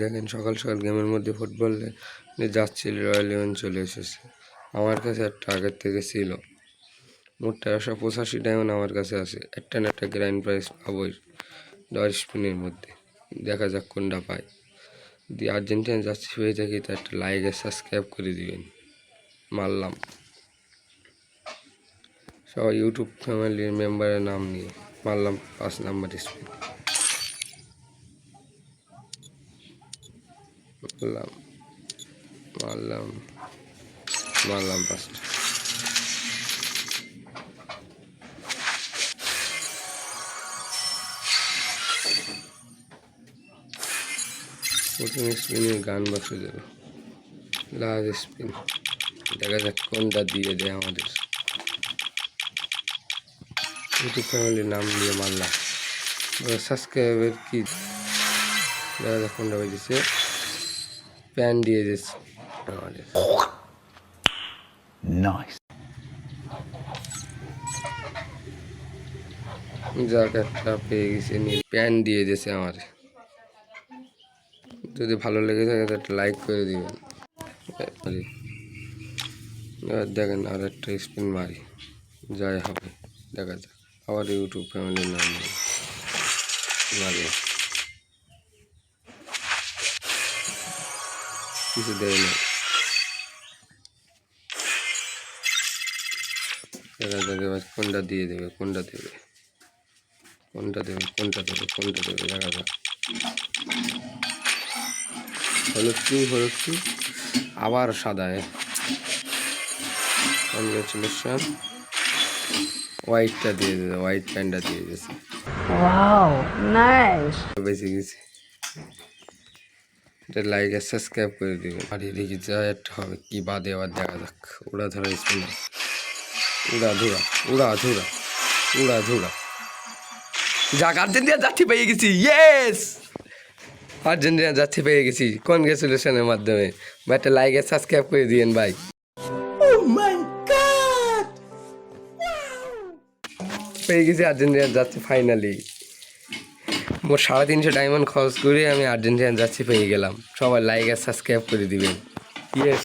দেখেন সকাল সকাল গেমের মধ্যে ফুটবল যাচ্ছিল, রয়্যাল ইলেভেন চলে এসেছে। আমার কাছে একটা আগের থেকে ছিল, মোট 1385 ডায়মন্ড আমার কাছে আছে। একটা না একটা গ্র্যান্ড প্রাইজ পাবোই 10 স্পিনের মধ্যে। দেখা যাক কোনটা পাই। যদি আর্জেন্টিনা যাচ্ছি হয়ে থাকি তো একটা লাইক আর সাবস্ক্রাইব করে দিবেন। মারলাম সবাই ইউটিউব ফ্যামিলির মেম্বারের নাম নিয়ে মারলাম 5 নাম্বার স্পিন। মারলাম মারলাম মারলাম 5টা। প্রথম স্পিনে গান বাজে দিল, লাস্ট স্পিন। দেখা যাক কোনটা দিয়ে দেয় আমাদের। ইউটিউব ফ্যামিলির নাম দিয়ে মারলাম, সাবস্ক্রাইবের কি দেখা যাক কোনটা বেজেছে। প্যান দিয়ে দিচ্ছে আমাদের। যাক একটা পেয়ে গেছি, প্যান দিয়ে দিয়েছে আমার। যদি ভালো লেগে থাকে তো একটা লাইক করে দিবেন। এবার দেখেন আর একটা স্পিন মারি, যাই হবে দেখা যাক। আবার ইউটিউব ফ্যামিলির নাম মারি, কিছু দেয় না। দেখা যাক এবার কোনটা দিয়ে দেবে, কোনটা দেবে, কোনটা দেবে, কোনটা দেবে, কোনটা দেবে, দেখা যাক। হলুদ আবার সাদায়। কনগ্রাচুলেশন, হোয়াইটটা দিয়ে দিয়েছে, হোয়াইট প্যান্টটা দিয়ে দিয়েছে। ওয়াও নাইস, বেঁচে গেছি। এটা লাইক আর সাবস্ক্রাইব করে দিবেন। আর এদিকে যা একটা হবে কি বাদে, আবার দেখা যাক। উড়া ধরা স্পিন, উড়া ধুরা উড়া ধুরা উড়া ধুরা। যাক আর্জেন্টিনা যাচ্ছি পেয়ে গেছি, ইয়েস আর্জেন্টিনা যাচ্ছি পেয়ে গেছি কনগ্রাচুলেশনের মাধ্যমে। ভাই একটা লাইক আর সাবস্ক্রাইব করে দিয়েন ভাই। পেয়ে গেছি আর্জেন্টিনা যাচ্ছি ফাইনালি। মোট 350 ডায়মন্ড খরচ করে আমি আর্জেন্টিনা যাচ্ছি পেয়ে গেলাম। সবাই লাইক আর সাবস্ক্রাইব করে দিবেন। ইয়েস।